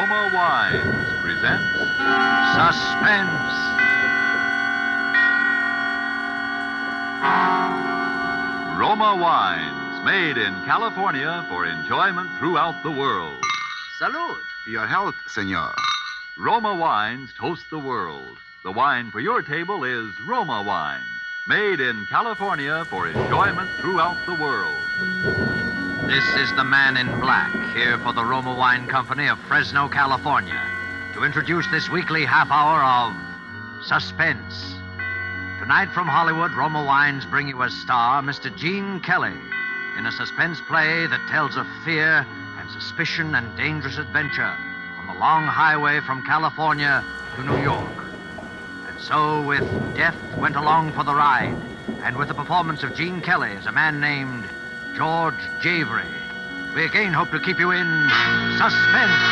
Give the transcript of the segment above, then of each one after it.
Roma Wines presents Suspense. Roma Wines, made in California for enjoyment throughout the world. Salud. Your health, senor. Roma Wines toast the world. The wine for your table is Roma Wine, made in California for enjoyment throughout the world. This is the man in black, here for the Roma Wine Company of Fresno, California, to introduce this weekly half hour of Suspense. Tonight from Hollywood, Roma Wines bring you as star Mr. Gene Kelly in a suspense play that tells of fear and suspicion and dangerous adventure on the long highway from California to New York. And so, with death went along for the ride, and with the performance of Gene Kelly as a man named George Javery, we again hope to keep you in suspense.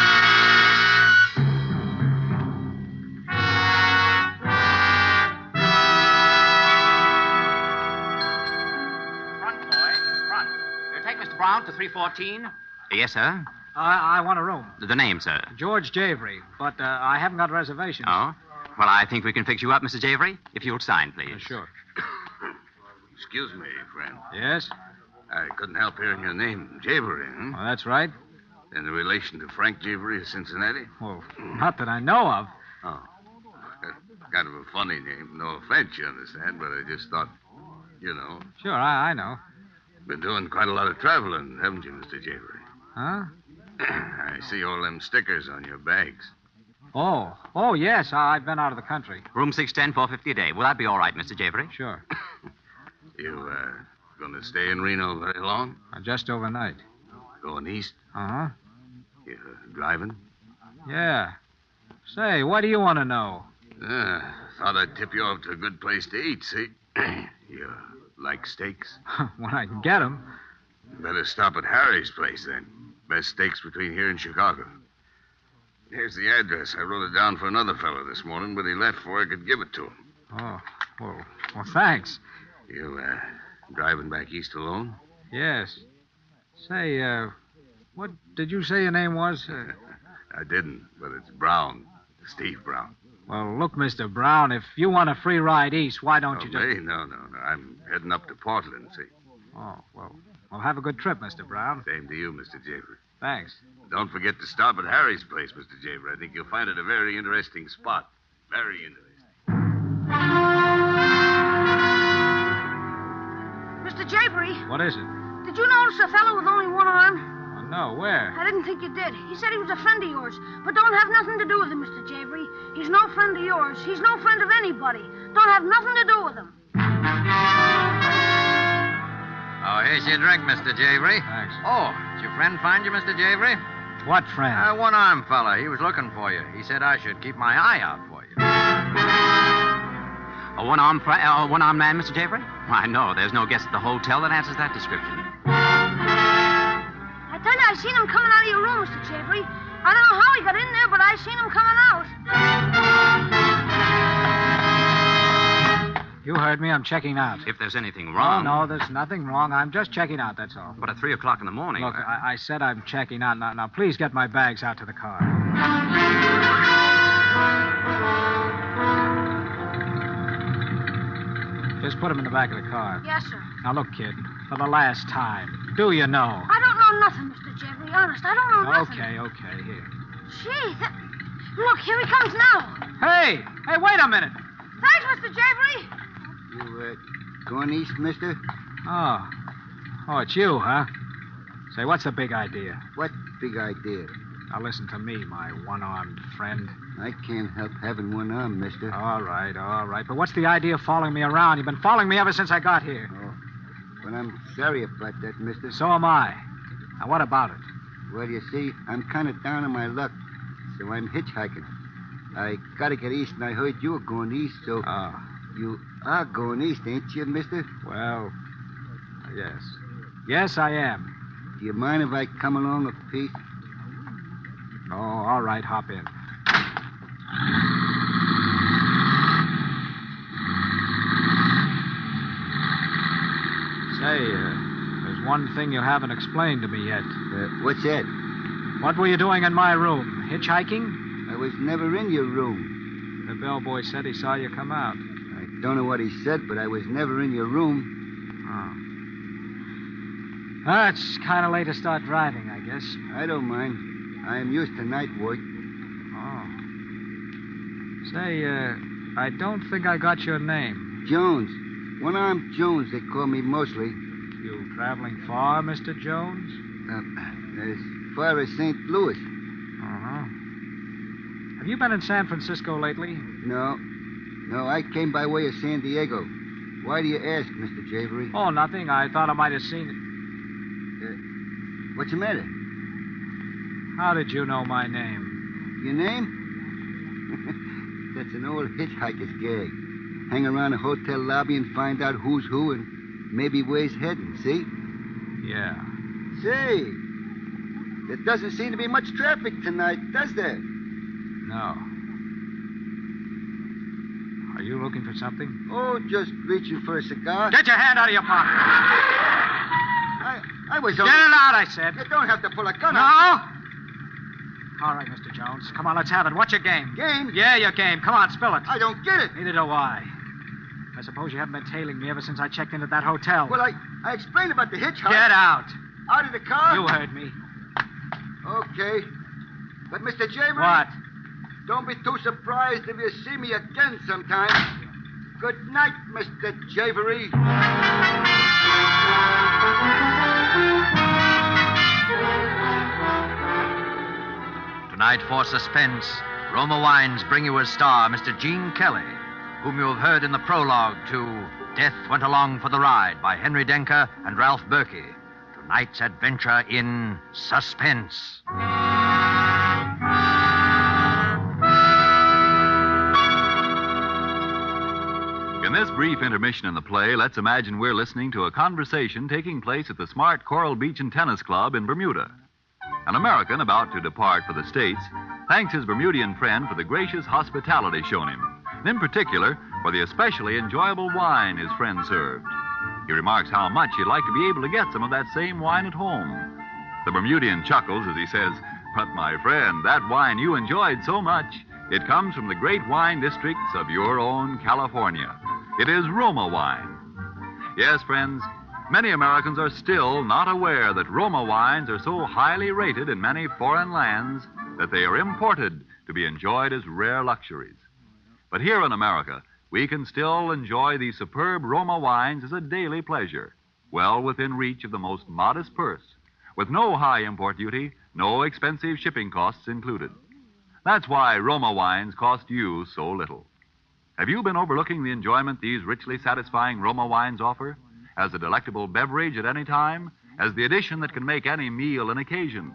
Front, boy. Front. You take Mr. Brown to 314? Yes, sir. I want a room. The name, sir. George Javery, but I haven't got reservations. Oh? Well, I think we can fix you up, Mr. Javery, if you'll sign, please. Sure. Excuse me, friend. Yes? I couldn't help hearing your name, Javery, Well, that's right. In relation to Frank Javery of Cincinnati? Well, not that I know of. Oh. Kind of a funny name. No offense, you understand, but I just thought, you know. Sure, I know. Been doing quite a lot of traveling, haven't you, Mr. Javery? Huh? I see all them stickers on your bags. Oh, yes, I've been out of the country. Room 610, $450 a day. Will that be all right, Mr. Javery? Sure. You, gonna stay in Reno very long? Just overnight. Going east? Uh-huh. You driving? Yeah. Say, what do you want to know? Thought I'd tip you off to a good place to eat, see? You like steaks? When I can get 'em. Better stop at Harry's place, then. Best steaks between here and Chicago. Here's the address. I wrote it down for another fellow this morning, but he left before I could give it to him. Oh, well, thanks. You, driving back east alone? Yes. Say, what did you say your name was? I didn't, but it's Brown. Steve Brown. Well, look, Mr. Brown, if you want a free ride east, why don't you just... Me? No. I'm heading up to Portland, see? Oh, well, have a good trip, Mr. Brown. Same to you, Mr. Javery. Thanks. Don't forget to stop at Harry's place, Mr. Javery. I think you'll find it a very interesting spot. Very interesting. Mr. Javery, What is it? did you notice a fellow with only one arm? Oh, no, where? I didn't think you did. He said he was a friend of yours, but don't have nothing to do with him, Mr. Javery. He's no friend of yours. He's no friend of anybody. Don't have nothing to do with him. Oh, here's your drink, Mr. Javery. Thanks. Oh, did your friend find you, Mr. Javery? What friend? One-armed fella. He was looking for you. He said I should keep my eye out for you. A one-armed man, Mr. Javery? Why, no, there's no guest at the hotel that answers that description. I tell you, I seen him coming out of your room, Mr. Javery. I don't know how he got in there, but I seen him coming out. You heard me. I'm checking out. If there's anything Oh, wrong... no, there's nothing wrong. I'm just checking out, that's all. But at 3 o'clock in the morning... Look, I said I'm checking out. Now, please get my bags out to the car. Just put them in the back of the car. Yes, sir. Now, look, kid, for the last time, do you know? I don't know nothing, Mr. Javery. Honest, I don't know nothing. Okay, here. Gee, look, here he comes now. Hey, wait a minute. Thanks, Mr. Javery. You, going east, mister? Oh, it's you, huh? Say, what's the big idea? What big idea? Now, listen to me, my one-armed friend. I can't help having one arm, mister. All right. But what's the idea of following me around? You've been following me ever since I got here. Oh, well, I'm sorry about that, mister. So am I. Now, what about it? Well, you see, I'm kind of down on my luck, so I'm hitchhiking. I gotta get east, and I heard you were going east, so... Oh, You are going east, ain't you, mister? well, yes. Yes, I am. Do you mind if I come along a piece? Oh, all right, hop in. Say, there's one thing you haven't explained to me yet. What's that? What were you doing in my room? hitchhiking? I was never in your room. The bellboy said he saw you come out. I don't know what he said, but I was never in your room. Oh. Well, it's kind of late to start driving, I guess. I don't mind. I am used to night work. Oh. Say, I don't think I got your name. Jones. One-armed Jones, they call me mostly. You traveling far, Mr. Jones? As far as St. Louis. Uh-huh. Have you been in San Francisco lately? No, I came by way of San Diego. Why do you ask, Mr. Javery? Oh, nothing. I thought I might have seen it. What's the matter? How did you know my name? Your name? That's an old hitchhiker's gag. Hang around a hotel lobby and find out who's who and maybe where he's heading, see? Yeah. Say, there doesn't seem to be much traffic tonight, does there? No. Are you looking for something? Oh, just reaching for a cigar. Get your hand out of your pocket. I was Get it out, I said. You don't have to pull a gun No? out. All right, Mr. Jones. Come on, let's have it. What's your game? Game? Yeah, your game. Come on, spill it. I don't get it. Neither do I. I suppose you haven't been tailing me ever since I checked into that hotel. Well, I explained about the hitchhike. Get out. Out of the car? You heard me. Okay. But, Mr. Javery... What? Don't be too surprised if you see me again sometime. Good night, Mr. Javery. Tonight for Suspense, Roma Wines bring you as star Mr. Gene Kelly, whom you have heard in the prologue to Death Went Along for the Ride by Henry Denker and Ralph Berkey. Tonight's adventure in Suspense. In this brief intermission in the play, let's imagine we're listening to a conversation taking place at the smart Coral Beach and Tennis Club in Bermuda. An American about to depart for the States thanks his Bermudian friend for the gracious hospitality shown him, and in particular for the especially enjoyable wine his friend served. He remarks how much he'd like to be able to get some of that same wine at home. The Bermudian chuckles as he says, "But my friend, that wine you enjoyed so much, it comes from the great wine districts of your own California. It is Roma wine." Yes, friends, many Americans are still not aware that Roma wines are so highly rated in many foreign lands that they are imported to be enjoyed as rare luxuries. But here in America, we can still enjoy these superb Roma wines as a daily pleasure, well within reach of the most modest purse, with no high import duty, no expensive shipping costs included. That's why Roma wines cost you so little. Have you been overlooking the enjoyment these richly satisfying Roma wines offer? As a delectable beverage at any time, as the addition that can make any meal an occasion,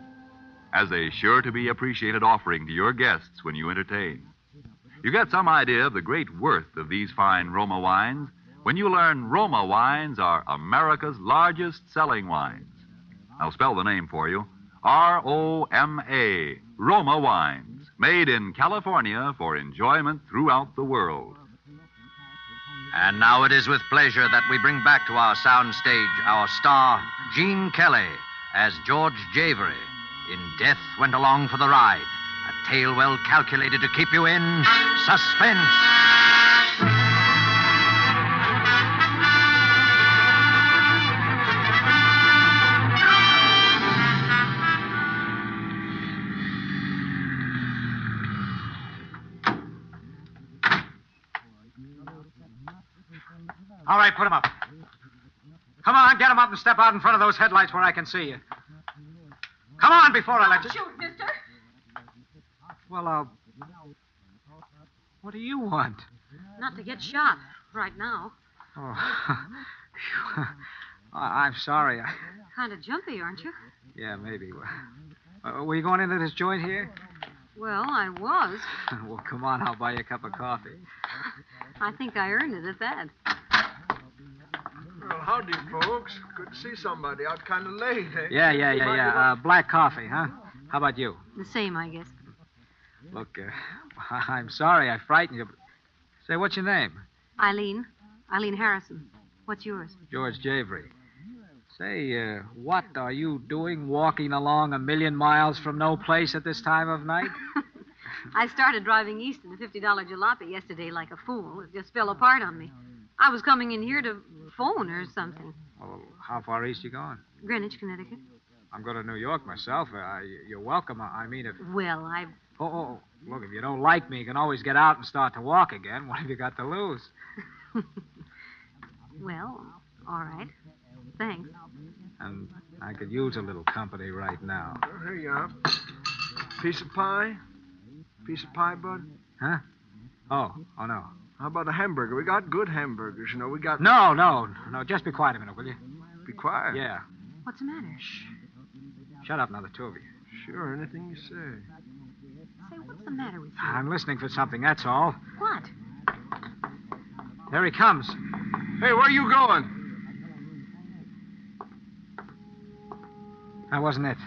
as a sure-to-be-appreciated offering to your guests when you entertain. You get some idea of the great worth of these fine Roma wines when you learn Roma wines are America's largest selling wines. I'll spell the name for you. R-O-M-A, Roma wines, made in California for enjoyment throughout the world. And now it is with pleasure that we bring back to our soundstage our star, Gene Kelly, as George Javery in Death Went Along for the Ride, a tale well calculated to keep you in suspense. All right, put him up. Come on, get him up and step out in front of those headlights where I can see you. Come on before I let you... Shoot, mister. Well, what do you want? Not to get shot right now. Oh, I'm sorry. Kind of jumpy, aren't you? Yeah, maybe. Were you going into this joint here? Well, I was. Well, come on, I'll buy you a cup of coffee. I think I earned it at that. Well, howdy, folks. Good to see somebody out kind of late, eh? Yeah. Black coffee, huh? How about you? The same, I guess. Look, I'm sorry I frightened you. Say, what's your name? Eileen Harrison. What's yours? George Javery. Say, what are you doing walking along 1,000,000 miles from no place at this time of night? I started driving east in a $50 jalopy yesterday like a fool. It just fell apart on me. I was coming in here to phone or something. Well, how far east you going? Greenwich, Connecticut. I'm going to New York myself. You're welcome. I mean, if... Well, I... Oh, look, if you don't like me, you can always get out and start to walk again. What have you got to lose? Well, all right. Thanks. And I could use a little company right now. Oh, here you are. Piece of pie? Piece of pie, bud? Huh? Oh, no. How about a hamburger? We got good hamburgers, you know. We got... No. Just be quiet a minute, will you? Be quiet. Yeah. What's the matter? Shh. Shut up now, the two of you. Sure, anything you say. Say, what's the matter with you? I'm listening for something, that's all. What? There he comes. Hey, where are you going? That wasn't it.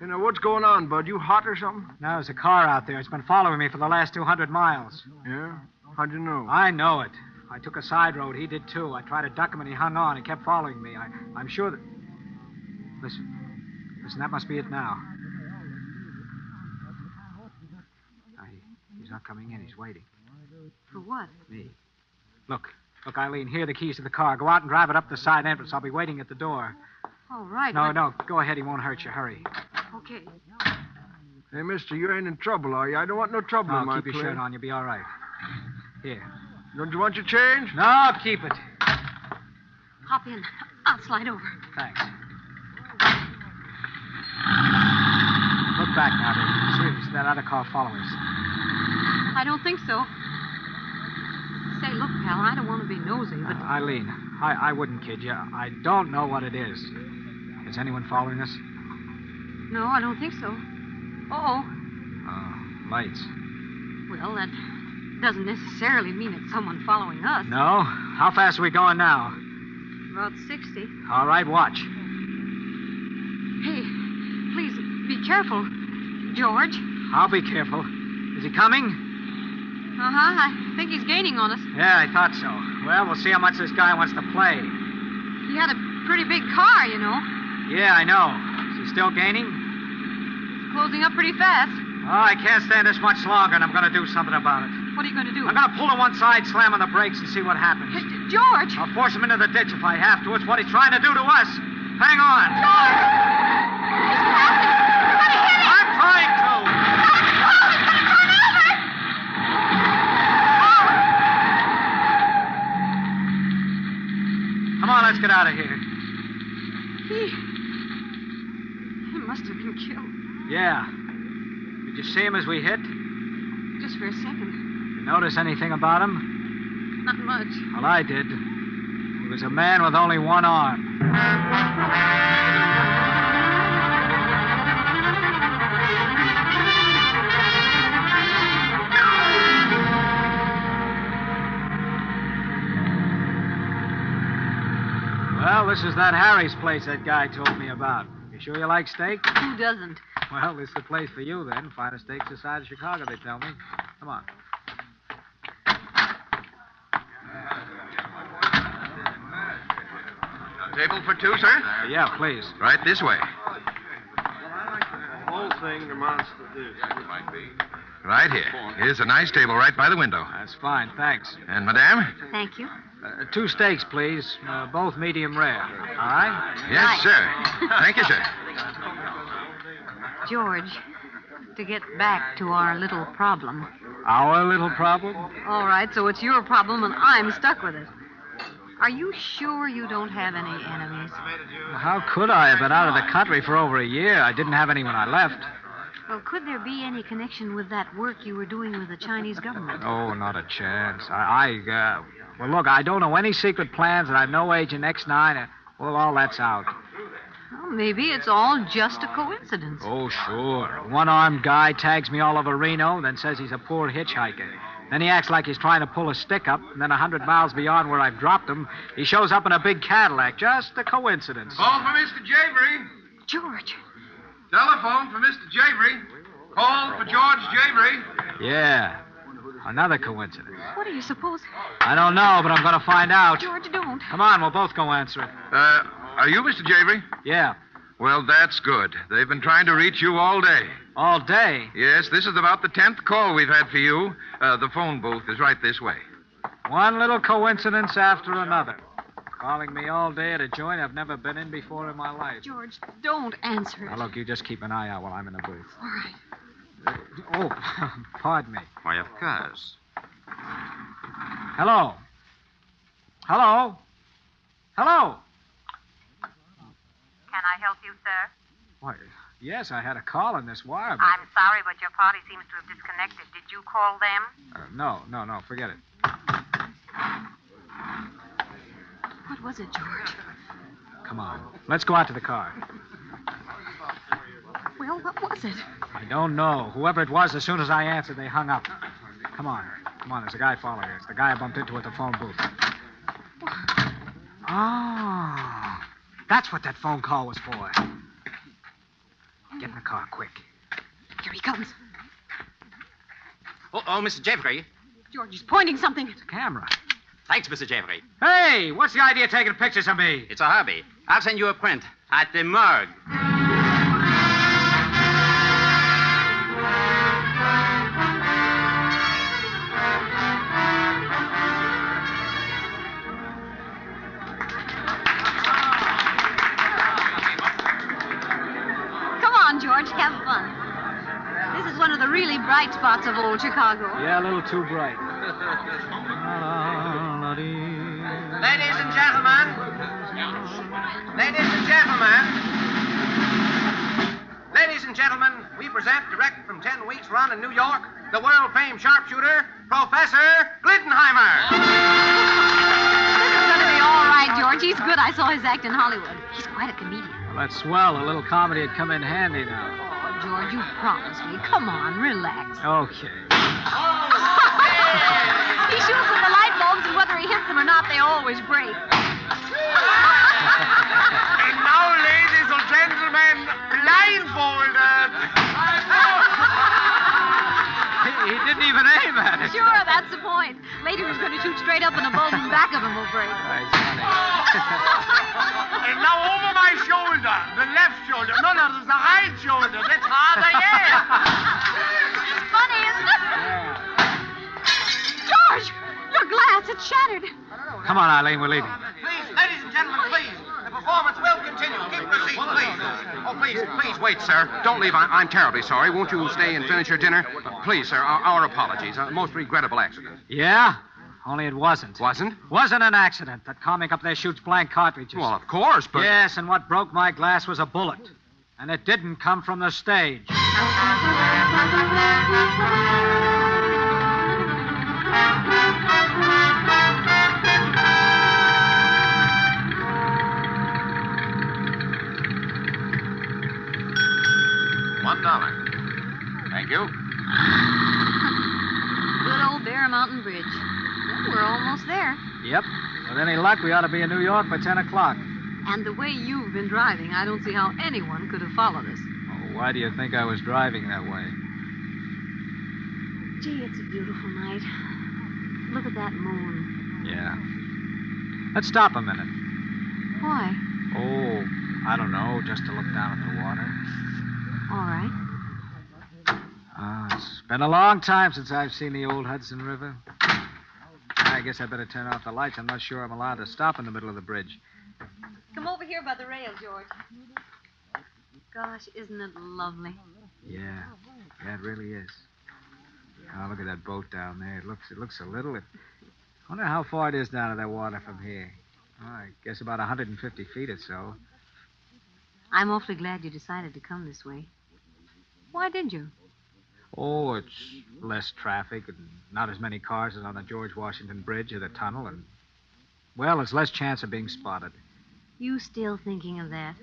You know, what's going on, bud? You hot or something? No, there's a car out there. It's been following me for the last 200 miles. Yeah? How'd you know? I know it. I took a side road. He did, too. I tried to duck him, and he hung on. He kept following me. I'm sure that... Listen, that must be it now. He's not coming in. He's waiting. For what? Me. Look, Eileen, here are the keys to the car. Go out and drive it up the side entrance. I'll be waiting at the door. All right. No, go ahead. He won't hurt you. Hurry. Okay. Hey, mister, you ain't in trouble, are you? I don't want no trouble in my keep your place. shirt on. You'll be all right. Here. Don't you want your change? No, keep it. Hop in. I'll slide over. Thanks. Look back now, baby. See if that other car following us. I don't think so. Say, look, pal, I don't want to be nosy, but... Eileen, I wouldn't kid you. I don't know what it is. Is anyone following us? No, I don't think so. Uh-oh. Oh, lights. Well, that doesn't necessarily mean it's someone following us. No? How fast are we going now? About 60. All right, watch. Hey, please, be careful, George. I'll be careful. Is he coming? Uh-huh. I think he's gaining on us. Yeah, I thought so. Well, we'll see how much this guy wants to play. He had a pretty big car, you know. Yeah, I know. Is he still gaining? Closing up pretty fast. Oh, I can't stand this much longer, and I'm going to do something about it. What are you going to do? I'm going to pull to one side, slam on the brakes, and see what happens. George! I'll force him into the ditch if I have to. It's what he's trying to do to us. Hang on. George! He's passing! You're going to hit him! I'm trying to. Oh, he's going to turn over! Come on, let's get out of here. He must have been killed. Yeah. Did you see him as we hit? Just for a second. You notice anything about him? Not much. Well, I did. He was a man with only one arm. Well, this is that Harry's place that guy told me about. You sure you like steak? Who doesn't? Well, this is the place for you, then. Finest steaks this side of Chicago, they tell me. Come on. Table for two, sir? Yeah, please. Right this way. The whole thing amounts to this. Right here. Here's a nice table right by the window. That's fine, thanks. And, madame? Thank you. 2 steaks, please. Both medium rare. All right? Yes, Right. sir. Thank you, sir. George, to get back to our little problem. Our little problem? All right, so it's your problem and I'm stuck with it. Are you sure you don't have any enemies? How could I? I've been out of the country for over a year. I didn't have any when I left. Well, could there be any connection with that work you were doing with the Chinese government? Oh, not a chance. Well, look, I don't know any secret plans, and I've no Agent X9. Well, all that's out. Well, maybe it's all just a coincidence. Oh, sure. A one-armed guy tags me all over Reno, then says he's a poor hitchhiker. Then he acts like he's trying to pull a stick up, and then 100 miles beyond where I've dropped him, he shows up in a big Cadillac. Just a coincidence. Call for Mr. Javery. George. Telephone for Mr. Javery. Call for George Javery. Yeah. Another coincidence. What do you suppose? I don't know, but I'm going to find out. George, don't. Come on, we'll both go answer it. I Are you Mr. Javery? Yeah. Well, that's good. They've been trying to reach you all day. All day? Yes, this is about the 10th call we've had for you. The phone booth is right this way. One little coincidence after another. Calling me all day at a joint I've never been in before in my life. George, don't answer it. Now, look, you just keep an eye out while I'm in the booth. All right. Oh, pardon me. Why, of course. Hello? Hello? Hello? Can I help you, sir? Why, yes, I had a call on this wire, but... I'm sorry, but your party seems to have disconnected. Did you call them? No, forget it. What was it, George? Come on, let's go out to the car. Well, what was it? I don't know. Whoever it was, as soon as I answered, they hung up. Come on, there's a guy following us. The guy I bumped into at the phone booth. Oh, that's what that phone call was for. Get in the car, quick. Here he comes. Oh, Mr. Javery. George, he's pointing something. It's a camera. Thanks, Mr. Javery. Hey, what's the idea of taking pictures of me? It's a hobby. I'll send you a print at the morgue. Come on, George, have fun. This is one of the really bright spots of old Chicago. Yeah, a little too bright. Ladies and gentlemen. Ladies and gentlemen. Ladies and gentlemen, we present direct from 10 weeks run in New York, the world-famed sharpshooter, Professor Glittenheimer. This is going to be all right, George. He's good. I saw his act in Hollywood. He's quite a comedian. Well, that's swell. A little comedy would come in handy now. Oh, George, you promised me. Come on, relax. Okay. He shoots at the light bulbs, and whether he hits them or not, they always break. And now, ladies and gentlemen, blindfolded. He didn't even aim at it. Sure, that's the point. Later he's going to shoot straight up, and the bulb in the back of him will break. Nice, funny. And now over my shoulder, the left shoulder. No, there's the right shoulder. That's harder yet. It's funny, isn't it? Yeah. George, your glass, it's shattered. Come on, Eileen, we're leaving. Please, ladies and gentlemen, please. The performance will continue. Keep your seats, please. Oh, please wait, sir. Don't leave. I'm terribly sorry. Won't you stay and finish your dinner? Please, sir, our apologies. Most regrettable accident. Yeah? Only it wasn't. Wasn't? Wasn't an accident. That comic up there shoots blank cartridges. Well, of course, but... Yes, and what broke my glass was a bullet. And it didn't come from the stage. $1. Thank you. Good old Bear Mountain Bridge. Well, we're almost there. Yep. With any luck, we ought to be in New York by 10 o'clock. And the way you've been driving, I don't see how anyone could have followed us. Oh, why do you think I was driving that way? Gee, it's a beautiful night. Look at that moon. Yeah. Let's stop a minute. Why? Oh, I don't know, just to look down at the water. All right. It's been a long time since I've seen the old Hudson River. I guess I better turn off the lights. I'm not sure I'm allowed to stop in the middle of the bridge. Come over here by the rail, George. Gosh, isn't it lovely? Yeah, it really is. Oh, look at that boat down there. It looks so little. I wonder how far it is down to that water from here. Oh, I guess about 150 feet or so. I'm awfully glad you decided to come this way. Why did you? Oh, it's less traffic and not as many cars as on the George Washington Bridge or the tunnel, and, well, there's less chance of being spotted. You still thinking of that?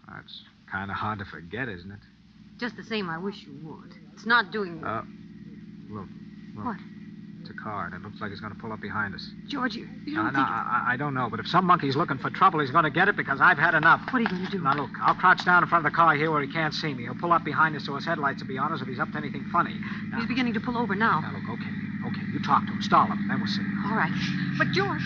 That's kind of hard to forget, isn't it? Just the same, I wish you would. It's not doing... Look. What? It's a car, and it looks like it's going to pull up behind us. George, you don't think... I don't know, but if some monkey's looking for trouble, he's going to get it because I've had enough. What are you going to do? Now, look, I'll crouch down in front of the car here where he can't see me. He'll pull up behind us so his headlights will be on us if he's up to anything funny. Now, he's beginning to pull over now. Now, look, okay. You talk to him. Stall him. Then we'll see. All right. But, George...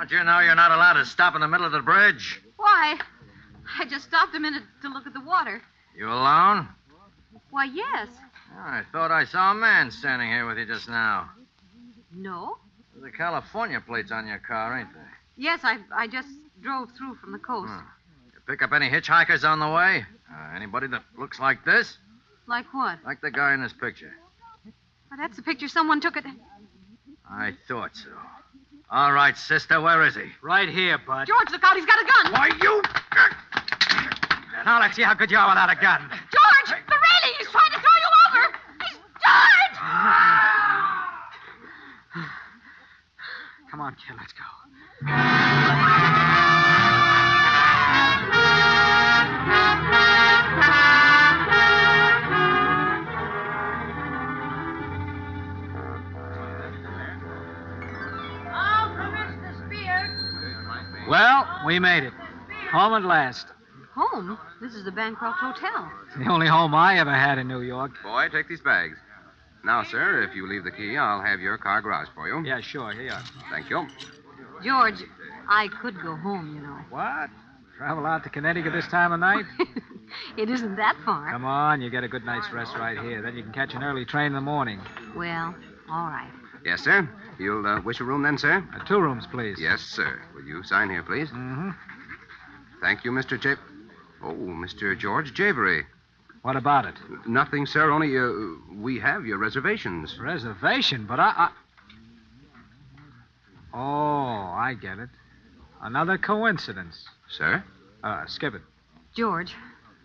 Don't you know you're not allowed to stop in the middle of the bridge? Why? I just stopped a minute to look at the water. You alone? Why, yes. Oh, I thought I saw a man standing here with you just now. No? The California plates on your car, ain't there? Yes, I just drove through from the coast. You pick up any hitchhikers on the way? Anybody that looks like this? Like what? Like the guy in this picture. Well, that's the picture someone took at... I thought so. All right, sister, where is he? Right here, bud. George, look out, he's got a gun. Why, you... Now let's see how good you are without a gun. George, the railing, he's trying to throw you over. He's George! Come on, kid, let's go. Well, we made it. Home at last. Home? This is the Bancroft Hotel. The only home I ever had in New York. Boy, take these bags. Now, sir, if you leave the key, I'll have your car garage for you. Yeah, sure. Here you are. Thank you. George, I could go home, you know. What? Travel out to Connecticut this time of night? It isn't that far. Come on, you get a good night's rest right here. Then you can catch an early train in the morning. Well, all right. Yes, sir. You'll wish a room then, sir? 2 rooms, please. Yes, sir. Will you sign here, please? Mm-hmm. Thank you, Mr. Mr. George Javery. What about it? Nothing, sir. Only we have your reservations. Reservation? But I... Oh, I get it. Another coincidence. Sir? Skip it. George.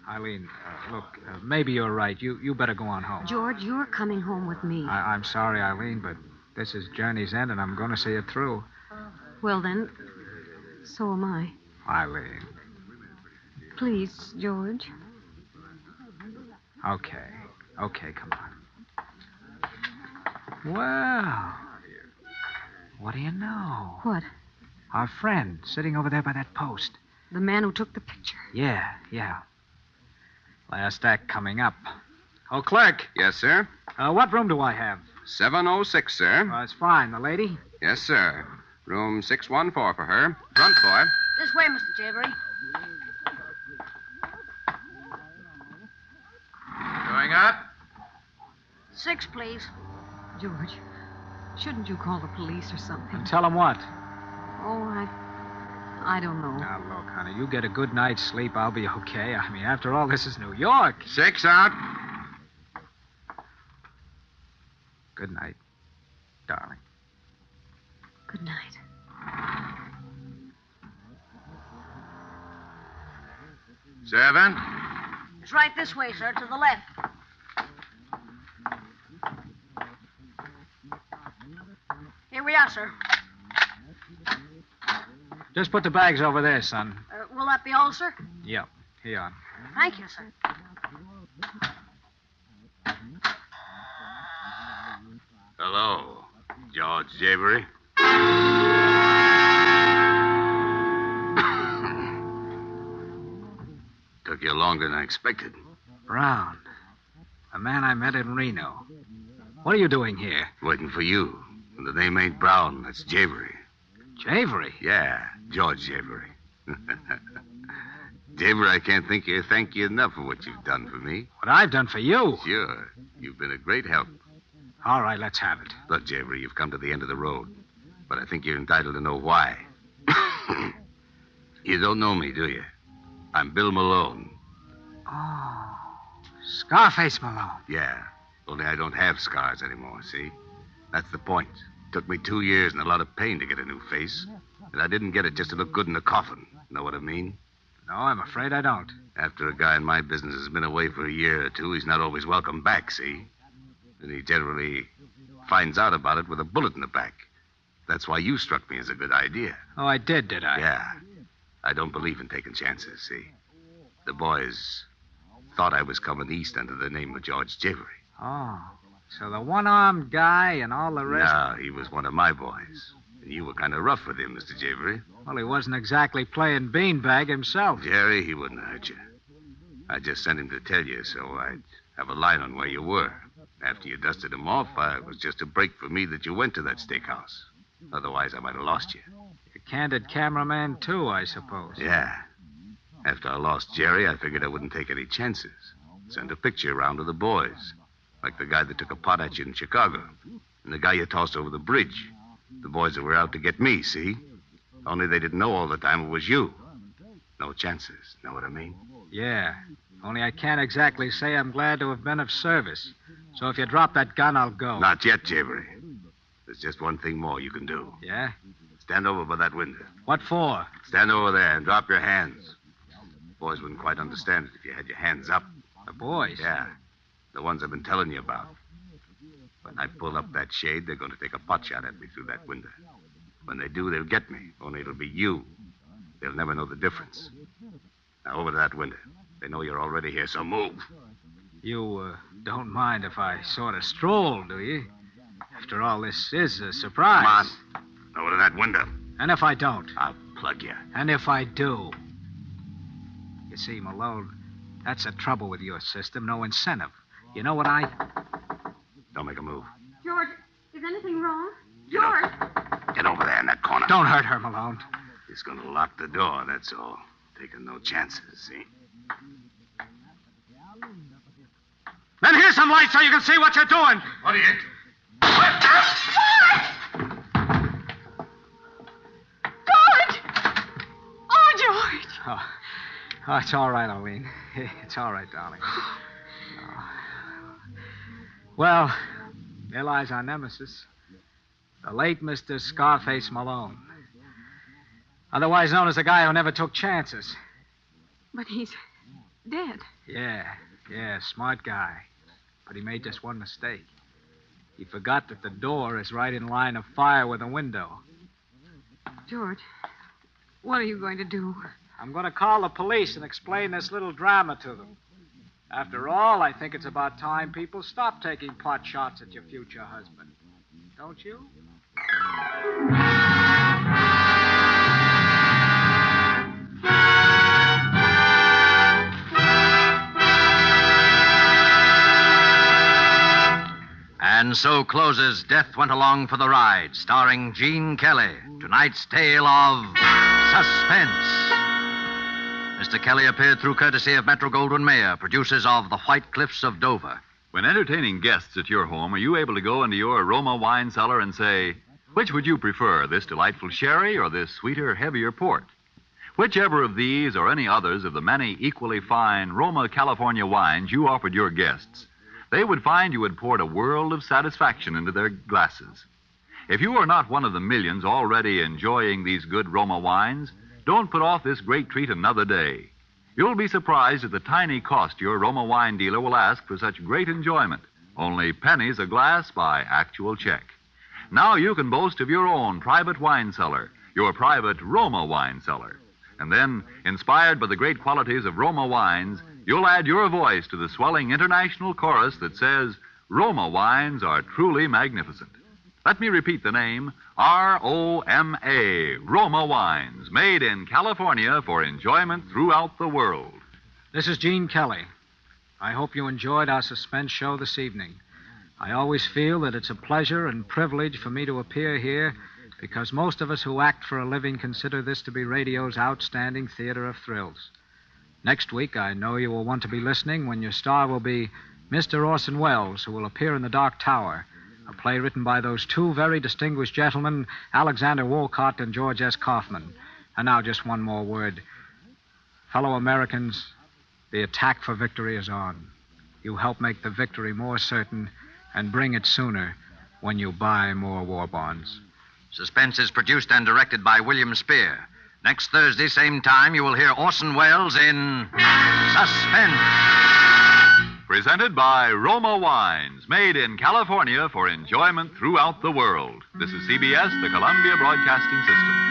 Eileen, look, maybe you're right. You better go on home. George, you're coming home with me. I'm sorry, Eileen, but this is journey's end, and I'm going to see it through. Well, then, so am I. Eileen. Please, George. Okay. Okay, come on. Well, what do you know? What? Our friend sitting over there by that post. The man who took the picture. Yeah. Last act coming up. Oh, clerk. Yes, sir? What room do I have? 706, sir. That's fine. The lady? Yes, sir. Room 614 for her. Front boy. This way, Mr. Javery. Going up? 6, please. George, shouldn't you call the police or something? And tell him what? Oh, I don't know. Now, look, honey, you get a good night's sleep, I'll be okay. I mean, after all, this is New York. 6 out. Good night, darling. Good night. Servant? It's right this way, sir, to the left. Here we are, sir. Just put the bags over there, son. Will that be all, sir? Yep. Here. Thank you, sir. Hello, George Javery. Took you longer than I expected. Brown. A man I met in Reno. What are you doing here? Waiting for you. And the name ain't Brown, that's Javery. Javery? Yeah, George Javery. Javery, I can't thank you enough for what you've done for me. What I've done for you? Sure. You've been a great help. All right, let's have it. Look, Javery, you've come to the end of the road. But I think you're entitled to know why. You don't know me, do you? I'm Bill Malone. Oh, Scarface Malone. Yeah, only I don't have scars anymore, see? That's the point. Took me 2 years and a lot of pain to get a new face. And I didn't get it just to look good in the coffin. Know what I mean? No, I'm afraid I don't. After a guy in my business has been away for a year or two, he's not always welcome back, see? And he generally finds out about it with a bullet in the back. That's why you struck me as a good idea. Oh, I did I? Yeah. I don't believe in taking chances, see? The boys thought I was coming east under the name of George Javery. Oh, so the one-armed guy and all the rest... No, he was one of my boys. And you were kind of rough with him, Mr. Javery. Well, he wasn't exactly playing beanbag himself. Jerry, he wouldn't hurt you. I just sent him to tell you so I'd have a line on where you were. After you dusted him off, it was just a break for me that you went to that steakhouse. Otherwise, I might have lost you. You candid cameraman, too, I suppose. Yeah. After I lost Jerry, I figured I wouldn't take any chances. Send a picture around to the boys. Like the guy that took a pot at you in Chicago. And the guy you tossed over the bridge. The boys that were out to get me, see? Only they didn't know all the time it was you. No chances. Know what I mean? Yeah. Only I can't exactly say I'm glad to have been of service. So if you drop that gun, I'll go. Not yet, Jabry. There's just one thing more you can do. Yeah? Stand over by that window. What for? Stand over there and drop your hands. Boys wouldn't quite understand it if you had your hands up. The boys? Yeah. The ones I've been telling you about. When I pull up that shade, they're going to take a pot shot at me through that window. When they do, they'll get me. Only it'll be you. They'll never know the difference. Now, over to that window. They know you're already here, so move. You don't mind if I sort of stroll, do you? After all, this is a surprise. Come on. Over to that window. And if I don't? I'll plug you. And if I do? You see, Malone, that's the trouble with your system. No incentive. You know what Don't make a move. George, is anything wrong? George! Get over there in that corner. Don't hurt her, Malone. He's going to lock the door, that's all. Taking no chances, see? Then here's some light so you can see what you're doing. What are you... George! Oh, George! Oh, it's all right, Arlene. It's all right, darling. Oh. Well, there lies our nemesis. The late Mr. Scarface Malone. Otherwise known as the guy who never took chances. But he's dead. Yeah, smart guy. But he made just one mistake. He forgot that the door is right in line of fire with the window. George, what are you going to do? I'm going to call the police and explain this little drama to them. After all, I think it's about time people stop taking pot shots at your future husband. Don't you? And so closes Death Went Along for the Ride, starring Gene Kelly. Tonight's tale of Suspense. Mr. Kelly appeared through courtesy of Metro-Goldwyn-Mayer, producers of The White Cliffs of Dover. When entertaining guests at your home, are you able to go into your aroma wine cellar and say, which would you prefer, this delightful sherry or this sweeter, heavier port? Whichever of these or any others of the many equally fine Roma California wines you offered your guests, they would find you had poured a world of satisfaction into their glasses. If you are not one of the millions already enjoying these good Roma wines, don't put off this great treat another day. You'll be surprised at the tiny cost your Roma wine dealer will ask for such great enjoyment. Only pennies a glass by actual check. Now you can boast of your own private wine cellar, your private Roma wine cellar. And then, inspired by the great qualities of Roma wines, you'll add your voice to the swelling international chorus that says, Roma wines are truly magnificent. Let me repeat the name, R-O-M-A, Roma Wines, made in California for enjoyment throughout the world. This is Gene Kelly. I hope you enjoyed our suspense show this evening. I always feel that it's a pleasure and privilege for me to appear here because most of us who act for a living consider this to be radio's outstanding theater of thrills. Next week, I know you will want to be listening when your star will be Mr. Orson Welles, who will appear in The Dark Tower, a play written by those two very distinguished gentlemen, Alexander Wolcott and George S. Kaufman. And now just one more word. Fellow Americans, the attack for victory is on. You help make the victory more certain and bring it sooner when you buy more war bonds. Suspense is produced and directed by William Spear. Next Thursday, same time, you will hear Orson Welles in Suspense. Presented by Roma Wines, made in California for enjoyment throughout the world. This is CBS, the Columbia Broadcasting System.